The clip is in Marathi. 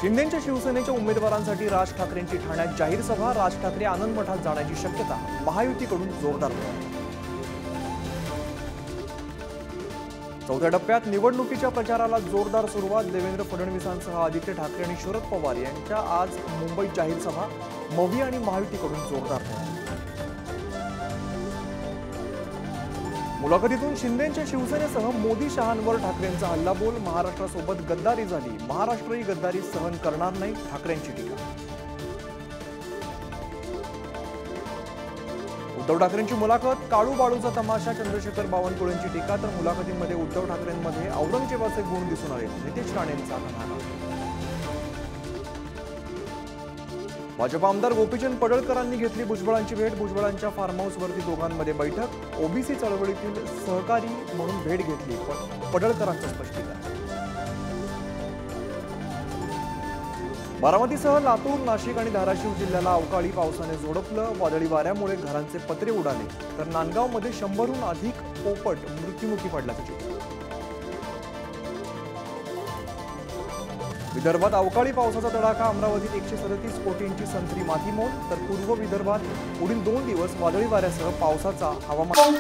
शिंदेच्या शिवसेनेच्या उमेदवारांसाठी राज ठाकरेंची ठाण्यात जाहीर सभा। राज ठाकरे आनंद मठात जाण्याची शक्यता महायुतीकडून जोरदार तयारी। चौथ्या टप्प्यात निवडणुकीच्या प्रचाराला जोरदार सुरुवात। देवेंद्र फडणवीसांसह आदित्य ठाकरे आणि शरद पवार यांच्या आज मुंबईत जाहीर सभा। मवी आणि महायुतीकडून जोरदार तयारी। मुलाखतीतून शिंदेच्या शिवसेनेसह मोदी शहांवर ठाकरेंचा हल्लाबोल। महाराष्ट्रासोबत गद्दारी झाली, महाराष्ट्रही गद्दारी सहन करणार नाही, ठाकरेंची टीका। उद्धव ठाकरेंची मुलाखत। काळू बाळूचा तमाशा, चंद्रशेखर बावनकुळेंची टीका। तर मुलाखतीमध्ये उद्धव ठाकरेंमध्ये औरंगजेबाचे गुण दिसून आले, नितेश राणेंचा कथानक। भाजप आमदार गोपीचंद पडळकरांनी घेतली भुजबळांची भेट। भुजबळांच्या फार्म हाऊसवरती दोघांमध्ये बैठक। ओबीसी चळवळीतील सहकारी म्हणून भेट घेतली, पडळकरांचं स्पष्टीकरण। बारामतीसह लातूर, नाशिक आणि धाराशिव जिल्ह्याला अवकाळी पावसाने झोडपलं। वादळी वाऱ्यामुळे घरांचे पत्रे उडाले, तर नांदगावमध्ये 100हून अधिक पोपट मृत्युमुखी पडल्याचं चित्र। विदर्भात अवकाळी पावसाचा तडाखा। अमरावतीत 137 कोटींची संत्री मातीमोल। तर पूर्व विदर्भात पुढील 2 दिवस वादळी वाऱ्यासह पावसाचा हवामान।